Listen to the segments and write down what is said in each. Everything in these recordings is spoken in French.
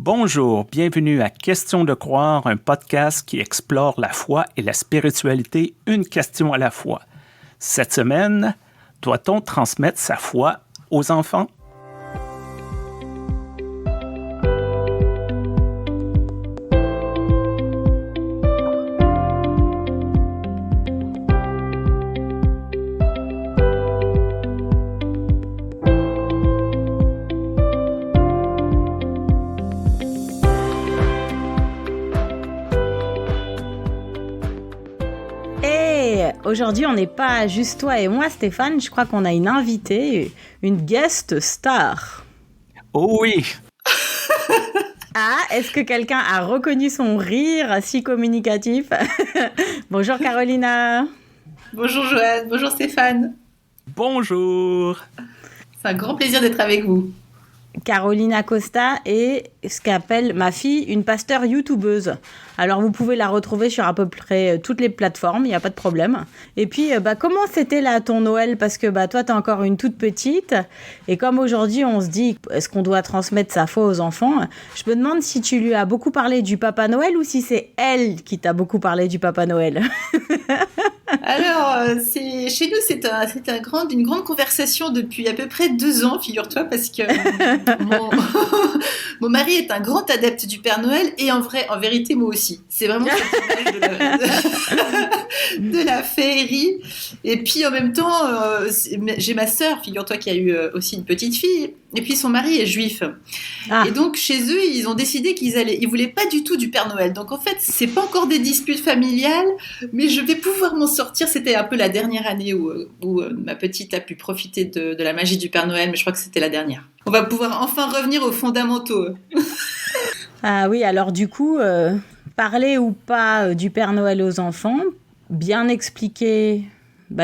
Bonjour, bienvenue à Question de croire, un podcast qui explore la foi et la spiritualité, une question à la fois. Cette semaine, doit-on transmettre sa foi aux enfants? Aujourd'hui, on n'est pas juste toi et moi, Stéphane. Je crois qu'on a une invitée, une guest star. Oh oui! Ah, est-ce que quelqu'un a reconnu son rire si communicatif? Bonjour Carolina. Bonjour Joanne, bonjour Stéphane. Bonjour! C'est un grand plaisir d'être avec vous. Carolina Costa est ce qu'appelle ma fille une pasteur youtubeuse. Alors vous pouvez la retrouver sur à peu près toutes les plateformes, il n'y a pas de problème. Et puis comment c'était là ton Noël? Parce que toi t'es encore une toute petite et comme aujourd'hui on se dit est-ce qu'on doit transmettre sa foi aux enfants, je me demande si tu lui as beaucoup parlé du Papa Noël ou si c'est elle qui t'a beaucoup parlé du Papa Noël. Alors, chez nous, c'est une grande conversation depuis à peu près 2 ans, figure-toi, parce que mon mari est un grand adepte du Père Noël et en vérité, moi aussi. C'est vraiment cette image de la féerie. Et puis, en même temps, j'ai ma sœur, figure-toi, qui a eu aussi une petite fille. Et puis, son mari est juif. Ah. Et donc, chez eux, ils ont décidé ils voulaient pas du tout du Père Noël. Donc, en fait, c'est pas encore des disputes familiales, mais je vais pouvoir m'en sortir. C'était un peu la dernière année où ma petite a pu profiter de la magie du Père Noël, mais je crois que c'était la dernière. On va pouvoir enfin revenir aux fondamentaux. Ah oui, alors du coup, parler ou pas du Père Noël aux enfants, bien expliquer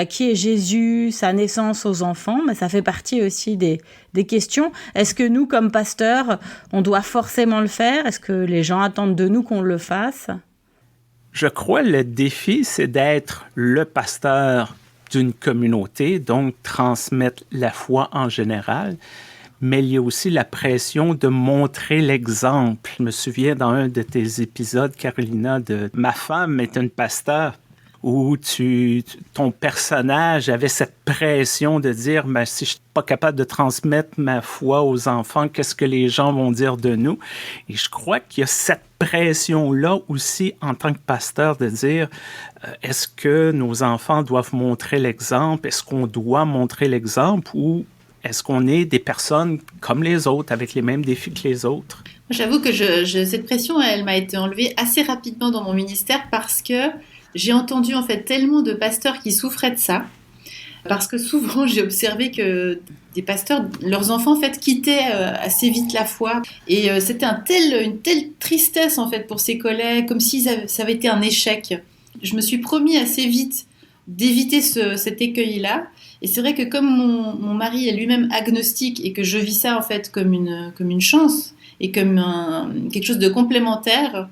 qui est Jésus, sa naissance aux enfants, mais ça fait partie aussi des questions. Est-ce que nous, comme pasteurs, on doit forcément le faire? Est-ce que les gens attendent de nous qu'on le fasse? Je crois que le défi, c'est d'être le pasteur d'une communauté, donc transmettre la foi en général. Mais il y a aussi la pression de montrer l'exemple. Je me souviens dans un de tes épisodes, Carolina, de Ma femme est une pasteur, où ton personnage avait cette pression de dire si je ne suis pas capable de transmettre ma foi aux enfants, qu'est-ce que les gens vont dire de nous? Et je crois qu'il y a cette pression-là aussi en tant que pasteur de dire est-ce que nos enfants doivent montrer l'exemple? Est-ce qu'on doit montrer l'exemple ou est-ce qu'on est des personnes comme les autres, avec les mêmes défis que les autres? J'avoue que cette pression, elle m'a été enlevée assez rapidement dans mon ministère parce que j'ai entendu en fait tellement de pasteurs qui souffraient de ça. Parce que souvent, j'ai observé que des pasteurs, leurs enfants en fait quittaient assez vite la foi. Et c'était une telle tristesse en fait pour ces collègues, comme si ça avait été un échec. Je me suis promis assez vite d'éviter cet écueil-là. Et c'est vrai que comme mon mari est lui-même agnostique et que je vis ça en fait comme une chance et comme quelque chose de complémentaire,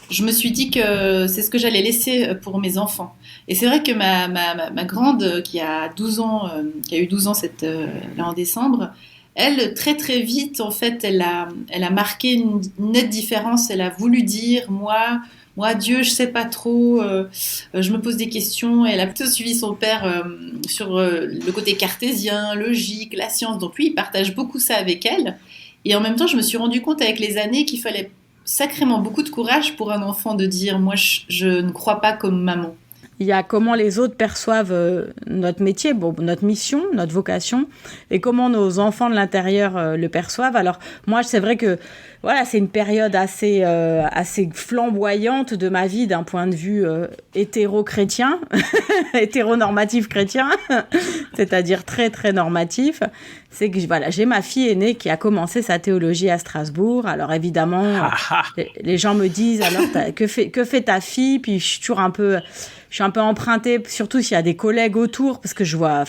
je me suis dit que c'est ce que j'allais laisser pour mes enfants. Et c'est vrai que ma grande, qui a 12 ans, qui a eu 12 ans là en décembre, elle, très très vite, en fait, elle a marqué une nette différence. Elle a voulu dire, moi, Dieu, je sais pas trop, je me pose des questions. Et elle a plutôt suivi son père sur le côté cartésien, logique, la science. Donc lui, il partage beaucoup ça avec elle. Et en même temps, je me suis rendu compte avec les années qu'il fallait sacrément beaucoup de courage pour un enfant de dire « moi, je ne crois pas comme maman ». Il y a comment les autres perçoivent notre métier, notre mission, notre vocation, et comment nos enfants de l'intérieur le perçoivent. Alors moi, c'est vrai que c'est une période assez flamboyante de ma vie d'un point de vue hétéro-chrétien, hétéronormatif chrétien, c'est-à-dire très très normatif. C'est que j'ai ma fille aînée qui a commencé sa théologie à Strasbourg. Alors évidemment, les gens me disent alors que fait ta fille? Puis je suis un peu empruntée, surtout s'il y a des collègues autour, parce que je vois,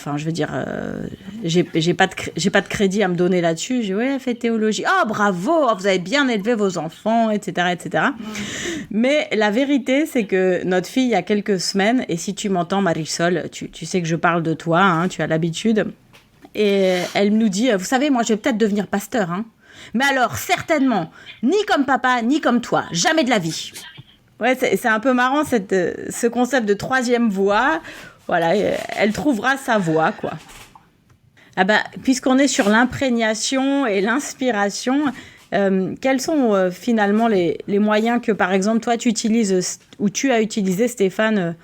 j'ai pas de crédit à me donner là-dessus. Je dis, elle fait théologie. Oh, bravo, vous avez bien élevé vos enfants, etc., etc. Mais la vérité, c'est que notre fille, il y a quelques semaines, et si tu m'entends, Marisol, tu sais que je parle de toi, tu as l'habitude, et elle nous dit, vous savez, moi, je vais peut-être devenir pasteur, Mais alors, certainement, ni comme papa, ni comme toi. Jamais de la vie. Ouais, c'est un peu marrant, ce concept de troisième voix. Voilà, elle trouvera sa voix, quoi. Ah bah, puisqu'on est sur l'imprégnation et l'inspiration, quels sont finalement les moyens que, par exemple, toi, tu utilises ou tu as utilisé, Stéphane,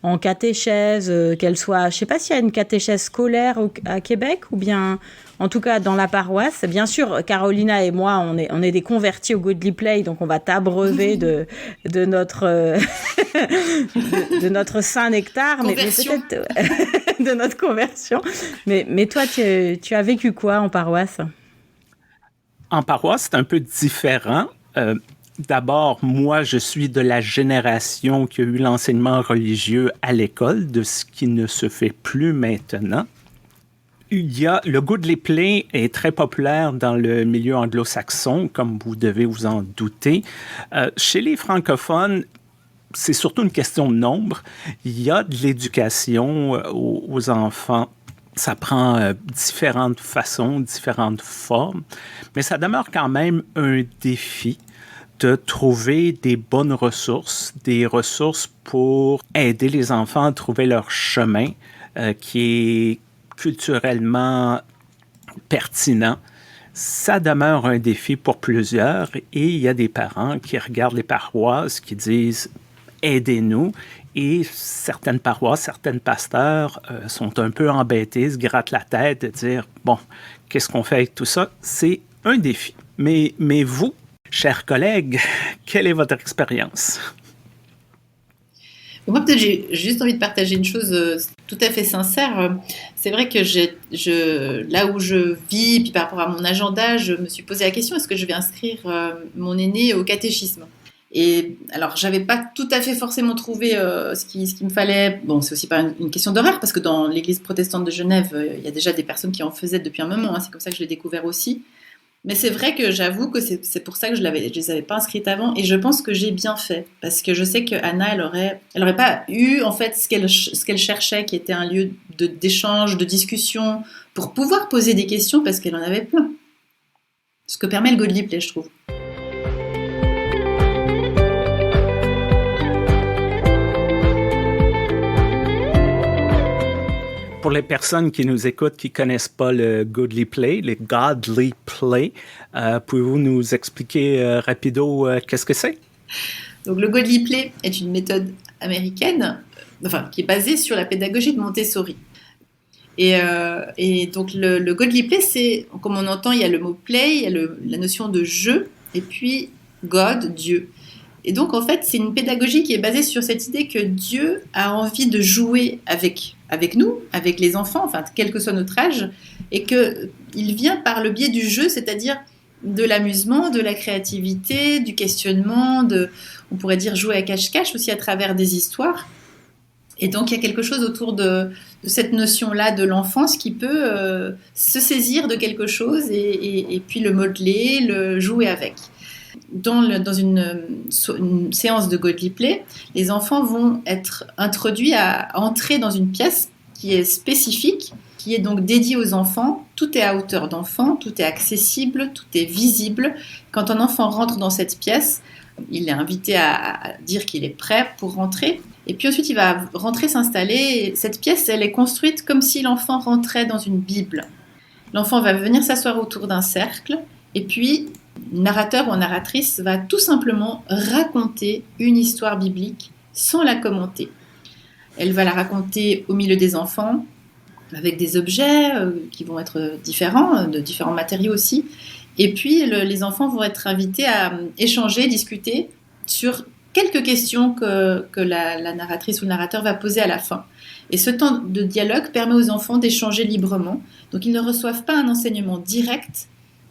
en catéchèse, qu'elle soit, je sais pas s'il y a une catéchèse scolaire à Québec ou bien, en tout cas, dans la paroisse. Bien sûr, Carolina et moi, on est des convertis au Godly Play, donc on va t'abreuver de notre de notre saint nectar, mais peut-être de notre conversion. Mais toi, tu as vécu quoi en paroisse? En paroisse, c'est un peu différent. D'abord, moi, je suis de la génération qui a eu l'enseignement religieux à l'école, de ce qui ne se fait plus maintenant. Le Godly Play est très populaire dans le milieu anglo-saxon, comme vous devez vous en douter. Chez les francophones, c'est surtout une question de nombre. Il y a de l'éducation aux enfants. Ça prend différentes façons, différentes formes, mais ça demeure quand même un défi de trouver des bonnes ressources, des ressources pour aider les enfants à trouver leur chemin qui est culturellement pertinent. Ça demeure un défi pour plusieurs et il y a des parents qui regardent les paroisses, qui disent « aidez-nous ». Et certaines paroisses, certains pasteurs sont un peu embêtés, se grattent la tête de dire « bon, qu'est-ce qu'on fait avec tout ça ?» C'est un défi. Mais vous, chers collègues, quelle est votre expérience? Moi, peut-être j'ai juste envie de partager une chose tout à fait sincère. C'est vrai que là où je vis, puis par rapport à mon agenda, je me suis posé la question, est-ce que je vais inscrire mon aîné au catéchisme? Et alors, j'avais pas tout à fait forcément trouvé ce qu'il me fallait. Bon, c'est aussi pas une question d'horaire, parce que dans l'église protestante de Genève, il y a déjà des personnes qui en faisaient depuis un moment. C'est comme ça que je l'ai découvert aussi. Mais c'est vrai que j'avoue que c'est pour ça que je les avais pas inscrites avant. Et je pense que j'ai bien fait. Parce que je sais qu'Anna, elle aurait pas eu, en fait, ce qu'elle cherchait, qui était un lieu d'échange, de discussion, pour pouvoir poser des questions, parce qu'elle en avait plein. Ce que permet le Godly Play, je trouve. Pour les personnes qui nous écoutent, qui ne connaissent pas le Godly Play, pouvez-vous nous expliquer rapido qu'est-ce que c'est? Donc, le Godly Play est une méthode américaine, qui est basée sur la pédagogie de Montessori. Et donc, le Godly Play, c'est, comme on entend, il y a le mot play, il y a la notion de jeu, et puis God, Dieu. Et donc, en fait, c'est une pédagogie qui est basée sur cette idée que Dieu a envie de jouer avec nous, avec les enfants, enfin, quel que soit notre âge, et qu'il vient par le biais du jeu, c'est-à-dire de l'amusement, de la créativité, du questionnement, on pourrait dire jouer à cache-cache aussi à travers des histoires. Et donc, il y a quelque chose autour de cette notion-là de l'enfance qui peut se saisir de quelque chose et puis le modeler, le jouer avec. Dans une séance de Godly Play, les enfants vont être introduits à entrer dans une pièce qui est spécifique, qui est donc dédiée aux enfants. Tout est à hauteur d'enfant, tout est accessible, tout est visible. Quand un enfant rentre dans cette pièce, il est invité à dire qu'il est prêt pour rentrer. Et puis ensuite, il va rentrer, s'installer. Cette pièce, elle est construite comme si l'enfant rentrait dans une Bible. L'enfant va venir s'asseoir autour d'un cercle et puis narrateur ou narratrice va tout simplement raconter une histoire biblique sans la commenter. Elle va la raconter au milieu des enfants, avec des objets qui vont être différents, de différents matériaux aussi. Et puis, les enfants vont être invités à échanger, discuter sur quelques questions que la narratrice ou le narrateur va poser à la fin. Et ce temps de dialogue permet aux enfants d'échanger librement. Donc, ils ne reçoivent pas un enseignement direct.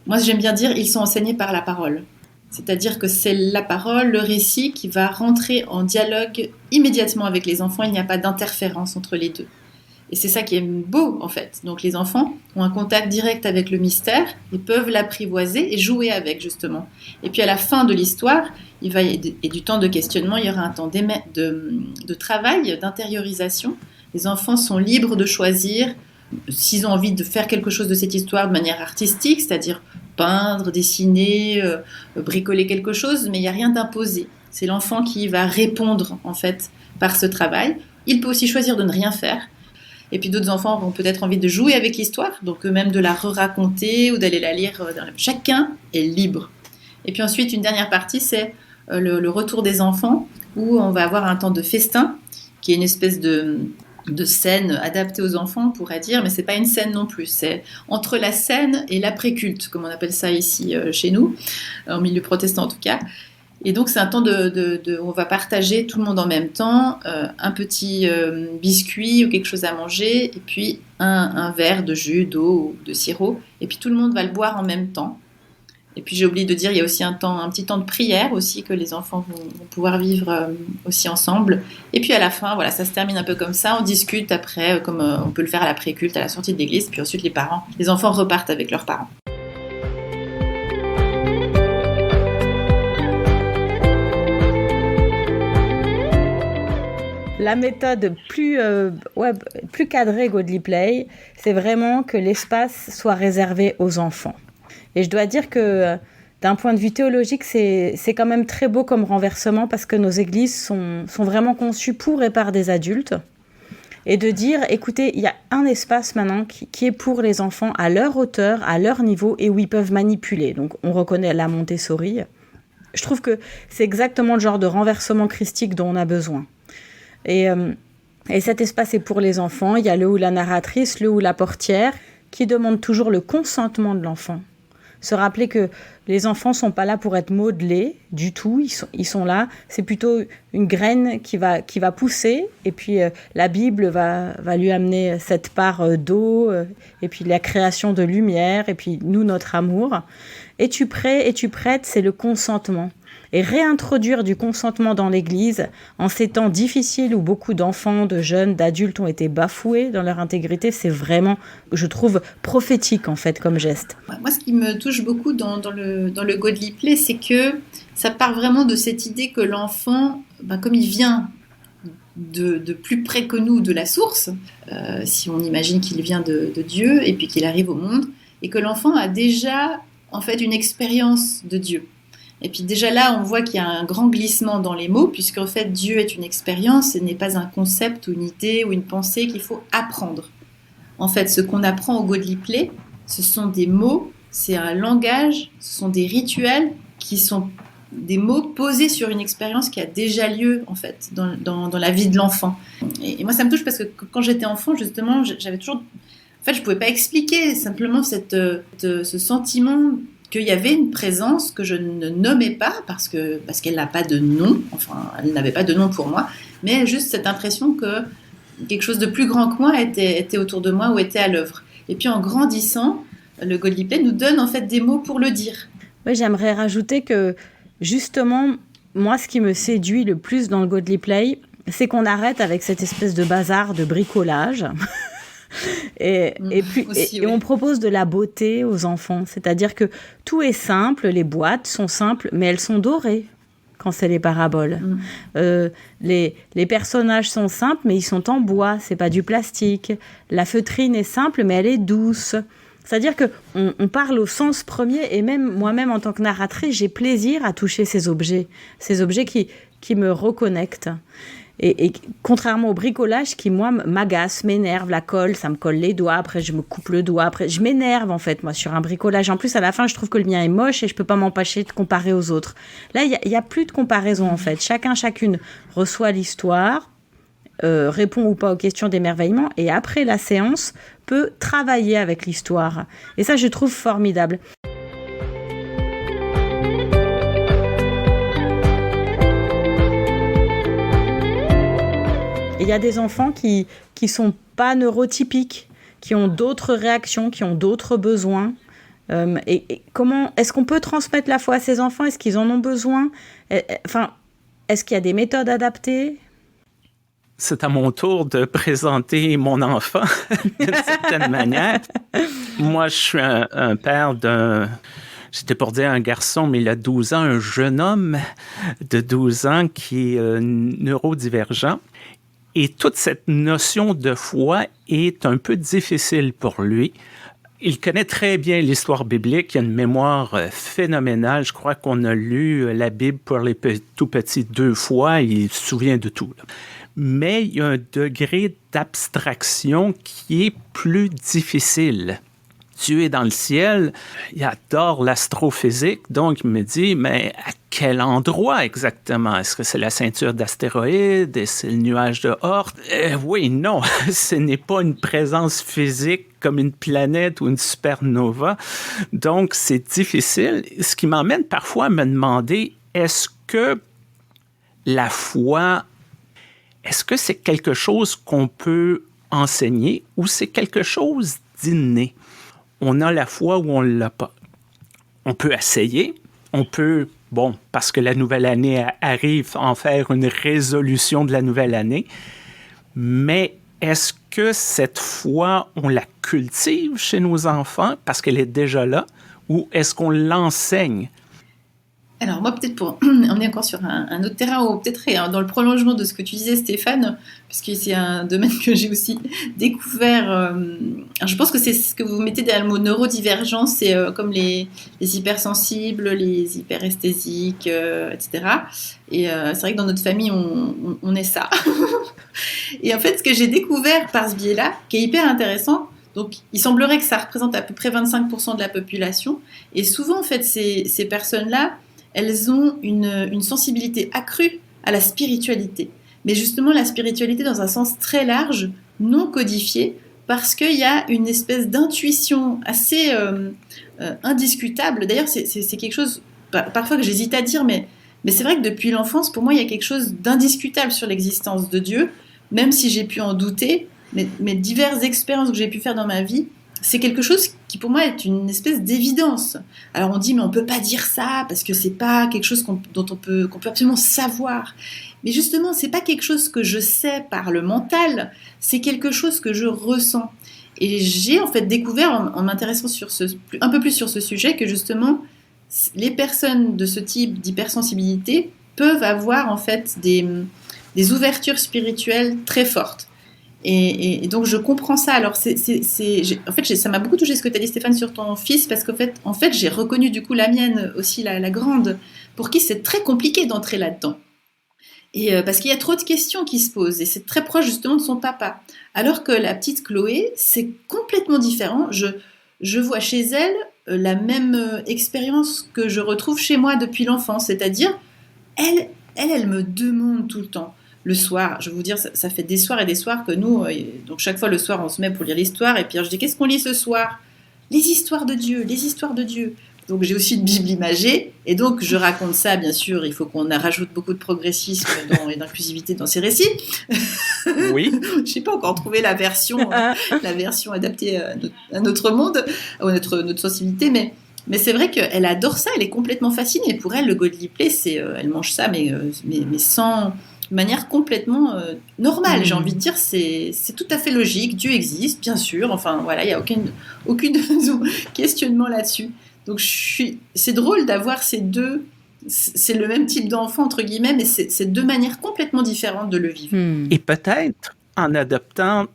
Moi, j'aime bien dire, ils sont enseignés par la parole. C'est-à-dire que c'est la parole, le récit qui va rentrer en dialogue immédiatement avec les enfants. Il n'y a pas d'interférence entre les deux. Et c'est ça qui est beau, en fait. Donc, les enfants ont un contact direct avec le mystère et peuvent l'apprivoiser et jouer avec, justement. Et puis, à la fin de l'histoire, et du temps de questionnement, il y aura un temps de travail, d'intériorisation. Les enfants sont libres de choisir s'ils ont envie de faire quelque chose de cette histoire de manière artistique, c'est-à-dire peindre, dessiner, bricoler quelque chose, mais il n'y a rien d'imposé. C'est l'enfant qui va répondre, en fait, par ce travail. Il peut aussi choisir de ne rien faire. Et puis d'autres enfants vont peut-être envie de jouer avec l'histoire, donc eux-mêmes de la re-raconter ou d'aller la lire. Chacun est libre. Et puis ensuite, une dernière partie, c'est le retour des enfants, où on va avoir un temps de festin, qui est une espèce de scène adaptée aux enfants, on pourrait dire, mais c'est pas une scène non plus. C'est entre la scène et l'après-culte, comme on appelle ça ici chez nous, en milieu protestant en tout cas. Et donc c'est un temps où on va partager tout le monde en même temps, un petit biscuit ou quelque chose à manger, et puis un verre de jus, d'eau ou de sirop, et puis tout le monde va le boire en même temps. Et puis j'ai oublié de dire, il y a aussi un petit temps de prière aussi que les enfants vont pouvoir vivre aussi ensemble. Et puis à la fin, voilà, ça se termine un peu comme ça. On discute après, comme on peut le faire à l'après-culte, à la sortie de l'église. Puis ensuite les enfants repartent avec leurs parents. La méthode plus cadrée Godly Play, c'est vraiment que l'espace soit réservé aux enfants. Et je dois dire que d'un point de vue théologique, c'est quand même très beau comme renversement parce que nos églises sont vraiment conçues pour et par des adultes. Et de dire, écoutez, il y a un espace maintenant qui est pour les enfants à leur hauteur, à leur niveau et où ils peuvent manipuler. Donc on reconnaît la Montessori. Je trouve que c'est exactement le genre de renversement christique dont on a besoin. Et cet espace est pour les enfants. Il y a le ou la narratrice, le ou la portière qui demande toujours le consentement de l'enfant. Se rappeler que les enfants ne sont pas là pour être modelés du tout, ils sont là, c'est plutôt une graine qui va pousser, et puis la Bible va lui amener cette part d'eau, et puis la création de lumière, et puis nous, notre amour. Es-tu prêt, es-tu prête, c'est le consentement. Et réintroduire du consentement dans l'Église, en ces temps difficiles où beaucoup d'enfants, de jeunes, d'adultes ont été bafoués dans leur intégrité, c'est vraiment, je trouve, prophétique en fait comme geste. Moi, ce qui me touche beaucoup dans le Godly Play, c'est que ça part vraiment de cette idée que l'enfant, comme il vient de plus près que nous de la source, si on imagine qu'il vient de Dieu et puis qu'il arrive au monde, et que l'enfant a déjà en fait une expérience de Dieu. Et puis déjà là, on voit qu'il y a un grand glissement dans les mots, puisque en fait, Dieu est une expérience, ce n'est pas un concept ou une idée ou une pensée qu'il faut apprendre. En fait, ce qu'on apprend au Godly Play, ce sont des mots, c'est un langage, ce sont des rituels qui sont des mots posés sur une expérience qui a déjà lieu en fait dans la vie de l'enfant. Et moi, ça me touche parce que quand j'étais enfant, justement, j'avais toujours... En fait, je ne pouvais pas expliquer simplement ce sentiment qu'il y avait une présence que je ne nommais pas parce qu'elle n'a pas de nom, enfin elle n'avait pas de nom pour moi, mais juste cette impression que quelque chose de plus grand que moi était autour de moi ou était à l'œuvre. Et puis en grandissant, le Godly Play nous donne en fait des mots pour le dire. Oui, j'aimerais rajouter que justement, moi ce qui me séduit le plus dans le Godly Play, c'est qu'on arrête avec cette espèce de bazar de bricolage. Et on propose de la beauté aux enfants, c'est-à-dire que tout est simple, les boîtes sont simples, mais elles sont dorées quand c'est les paraboles. Les personnages sont simples, mais ils sont en bois, c'est pas du plastique. La feutrine est simple, mais elle est douce. C'est-à-dire qu'on parle au sens premier, et même moi-même en tant que narratrice, j'ai plaisir à toucher ces objets qui me reconnectent. Et contrairement au bricolage qui, moi, m'agace, m'énerve, la colle, ça me colle les doigts, après je me coupe le doigt, après je m'énerve en fait, moi, sur un bricolage. En plus, à la fin, je trouve que le mien est moche et je peux pas m'empêcher de comparer aux autres. Là, il y a plus de comparaison en fait. Chacune reçoit l'histoire, répond ou pas aux questions d'émerveillement et après la séance, peut travailler avec l'histoire. Et ça, je trouve formidable. Il y a des enfants qui sont pas neurotypiques, qui ont d'autres réactions, qui ont d'autres besoins. Et comment est-ce qu'on peut transmettre la foi à ces enfants ? Est-ce qu'ils en ont besoin ? Est-ce qu'il y a des méthodes adaptées ? C'est à mon tour de présenter mon enfant d'une certaine manière. Moi, je suis un père j'étais pour dire un garçon, mais il a 12 ans, un jeune homme de 12 ans qui est neurodivergent. Et toute cette notion de foi est un peu difficile pour lui. il connaît très bien l'histoire biblique, il a une mémoire phénoménale. Je crois qu'on a lu la Bible pour les tout petits 2 fois, il se souvient de tout. Là. Mais il y a un degré d'abstraction qui est plus difficile. Dieu est dans le ciel, il adore l'astrophysique, donc il me dit, mais à quel endroit exactement? Est-ce que c'est la ceinture d'astéroïdes? Est-ce que c'est le nuage de Oort? Oui, non, ce n'est pas une présence physique comme une planète ou une supernova, donc c'est difficile. Ce qui m'emmène parfois à me demander, est-ce que la foi, est-ce que c'est quelque chose qu'on peut enseigner ou c'est quelque chose d'inné? On a la foi ou on ne l'a pas. On peut essayer, on peut, parce que la nouvelle année arrive, en faire une résolution de la nouvelle année, mais est-ce que cette foi, on la cultive chez nos enfants parce qu'elle est déjà là, ou est-ce qu'on l'enseigne? Alors moi, peut-être pour emmener encore sur un autre terrain, ou peut-être dans le prolongement de ce que tu disais, Stéphane, puisque c'est un domaine que j'ai aussi découvert. Alors je pense que c'est ce que vous mettez derrière le mot neurodivergence, c'est comme les hypersensibles, les hyperesthésiques, etc. Et c'est vrai que dans notre famille, on est ça. Et en fait, ce que j'ai découvert par ce biais-là, qui est hyper intéressant, donc il semblerait que ça représente à peu près 25% de la population, et souvent, en fait, ces personnes-là, elles ont une sensibilité accrue à la spiritualité. Mais justement, la spiritualité dans un sens très large, non codifié, parce qu'il y a une espèce d'intuition assez indiscutable. D'ailleurs, c'est quelque chose, parfois que j'hésite à dire, mais c'est vrai que depuis l'enfance, pour moi, il y a quelque chose d'indiscutable sur l'existence de Dieu, même si j'ai pu en douter, mais diverses expériences que j'ai pu faire dans ma vie, c'est quelque chose qui pour moi est une espèce d'évidence. Alors on dit mais on peut pas dire ça parce que c'est pas quelque chose qu'on peut absolument savoir. Mais justement c'est pas quelque chose que je sais par le mental, c'est quelque chose que je ressens. Et j'ai en fait découvert en m'intéressant un peu plus sur ce sujet que justement les personnes de ce type d'hypersensibilité peuvent avoir en fait des ouvertures spirituelles très fortes. Et donc je comprends ça. Alors en fait ça m'a beaucoup touché ce que tu as dit, Stéphane, sur ton fils, parce qu'en fait j'ai reconnu du coup la mienne aussi, la grande, pour qui c'est très compliqué d'entrer là-dedans. Et parce qu'il y a trop de questions qui se posent, et c'est très proche justement de son papa. Alors que la petite Chloé, c'est complètement différent. Je vois chez elle la même expérience que je retrouve chez moi depuis l'enfance, c'est-à-dire elle me demande tout le temps. Le soir, je vais vous dire, ça fait des soirs et des soirs que nous, donc chaque fois le soir, on se met pour lire l'histoire, et puis je dis, qu'est-ce qu'on lit ce soir? Les histoires de Dieu, les histoires de Dieu. Donc j'ai aussi une Bible imagée, et donc je raconte ça, bien sûr, il faut qu'on rajoute beaucoup de progressisme et d'inclusivité dans ces récits. Oui. Je n'ai pas encore trouvé la version adaptée à notre monde, à notre sensibilité, mais c'est vrai qu'elle adore ça, elle est complètement fascinée. Pour elle, le Godly Play, elle mange ça, mais sans... de manière complètement normale, j'ai envie de dire, c'est tout à fait logique, Dieu existe, bien sûr, enfin voilà, il n'y a aucun questionnement là-dessus. Donc c'est drôle d'avoir ces deux, c'est le même type d'enfant entre guillemets, mais c'est deux manières complètement différentes de le vivre. Et peut-être en adoptant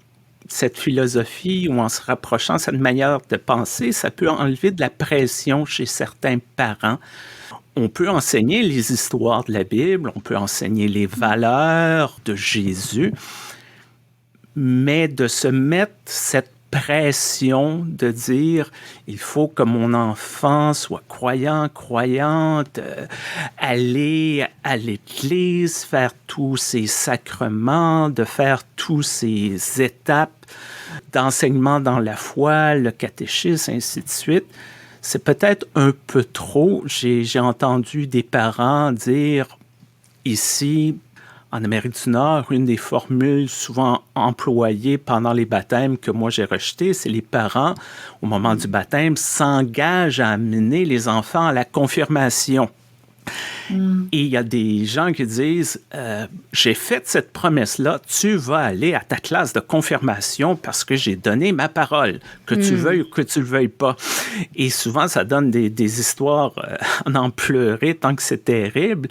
cette philosophie ou en se rapprochant de cette manière de penser, ça peut enlever de la pression chez certains parents. On peut enseigner les histoires de la Bible, on peut enseigner les valeurs de Jésus, mais de se mettre cette pression de dire il faut que mon enfant soit croyant, croyante, aller à l'église, faire tous ces sacrements, de faire tous ces étapes d'enseignement dans la foi, le catéchisme, ainsi de suite. C'est peut-être un peu trop. J'ai entendu des parents dire ici, en Amérique du Nord, une des formules souvent employées pendant les baptêmes que moi j'ai rejetées, c'est les parents, au moment du baptême, s'engagent à amener les enfants à la confirmation. Et il y a des gens qui disent j'ai fait cette promesse-là, tu vas aller à ta classe de confirmation parce que j'ai donné ma parole, que tu veuilles ou que tu ne le veuilles pas. Et souvent, ça donne des histoires en en pleurer tant que c'est terrible.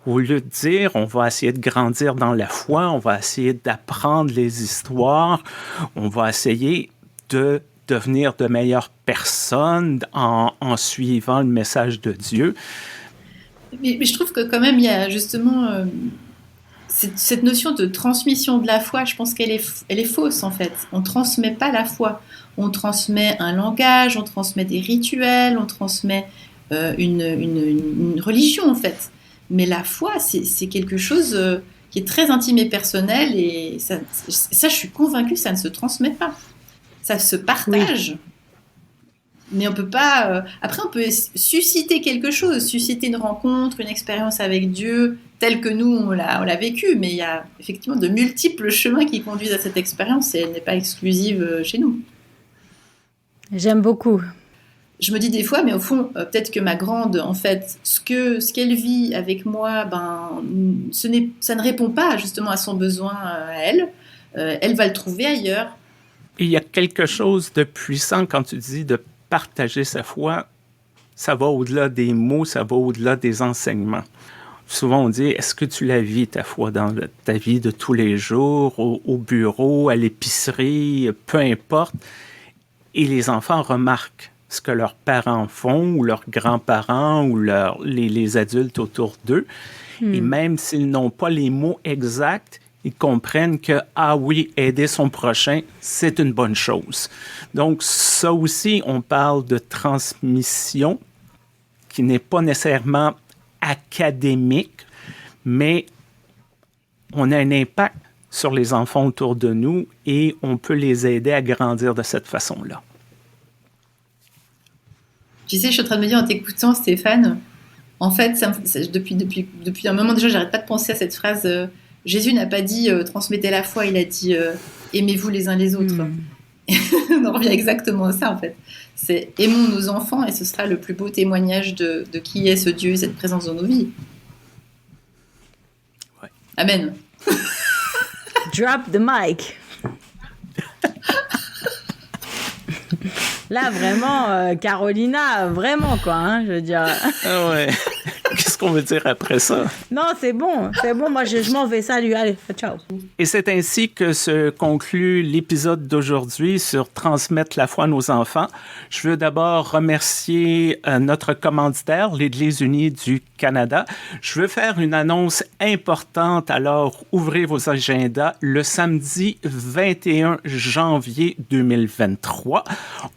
Au lieu de dire on va essayer de grandir dans la foi, on va essayer d'apprendre les histoires, on va essayer de devenir de meilleures personnes en suivant le message de Dieu. Mais je trouve que quand même, il y a justement cette notion de transmission de la foi, je pense qu'elle est fausse en fait. On ne transmet pas la foi. On transmet un langage, on transmet des rituels, on transmet une religion en fait. Mais la foi, c'est quelque chose qui est très intime et personnel, et ça, je suis convaincue que ça ne se transmet pas. Ça se partage. Oui. Mais on peut pas... après, on peut susciter quelque chose, susciter une rencontre, une expérience avec Dieu, telle que nous, on l'a vécue. Mais il y a effectivement de multiples chemins qui conduisent à cette expérience, et elle n'est pas exclusive chez nous. J'aime beaucoup. Je me dis des fois, mais au fond, peut-être que ma grande, en fait, ce qu'elle vit avec moi, ça ne répond pas justement à son besoin à elle. Elle va le trouver ailleurs. Et il y a quelque chose de puissant quand tu dis de partager sa foi. Ça va au-delà des mots, ça va au-delà des enseignements. Souvent, on dit, est-ce que tu la vis, ta foi, dans ta vie de tous les jours, au bureau, à l'épicerie, peu importe. Et les enfants remarquent ce que leurs parents font, ou leurs grands-parents, ou les adultes autour d'eux. Et même s'ils n'ont pas les mots exacts, ils comprennent que, ah oui, aider son prochain, c'est une bonne chose. Donc, ça aussi, on parle de transmission qui n'est pas nécessairement académique, mais on a un impact sur les enfants autour de nous et on peut les aider à grandir de cette façon-là. Tu sais, je suis en train de me dire en t'écoutant, Stéphane, en fait, depuis un moment déjà, j'arrête pas de penser à cette phrase Jésus n'a pas dit transmettez la foi, il a dit aimez-vous les uns les autres. On en revient exactement à ça en fait. C'est aimons nos enfants et ce sera le plus beau témoignage de qui est ce Dieu, cette présence dans nos vies. Ouais. Amen. Drop the mic. Là, vraiment, Carolina, vraiment, quoi, hein, je veux dire. Ah ouais. Qu'est-ce qu'on veut dire après ça? Non, c'est bon. Moi, je m'en vais. Salut, allez, ciao. Et c'est ainsi que se conclut l'épisode d'aujourd'hui sur Transmettre la foi à nos enfants. Je veux d'abord remercier notre commanditaire, l'Église unie du Canada. Je veux faire une annonce importante, alors ouvrez vos agendas. Le samedi 21 janvier 2023,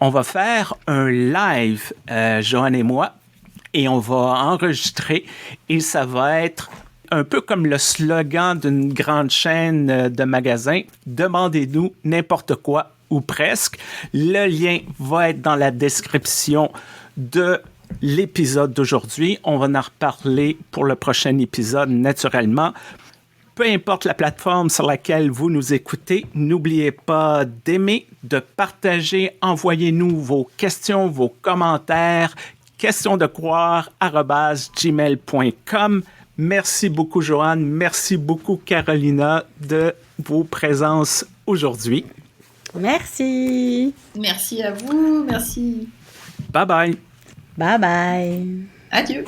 on va faire un live, Joanne et moi, et on va enregistrer et ça va être un peu comme le slogan d'une grande chaîne de magasins. Demandez-nous n'importe quoi ou presque. Le lien va être dans la description de l'épisode d'aujourd'hui. On va en reparler pour le prochain épisode naturellement. Peu importe la plateforme sur laquelle vous nous écoutez, n'oubliez pas d'aimer, de partager, envoyez-nous vos questions, vos commentaires, questionsdecroire@gmail.com. Merci beaucoup, Joanne. Merci beaucoup, Carolina, de vos présences aujourd'hui. Merci. Merci à vous. Merci. Bye bye. Bye bye. Adieu.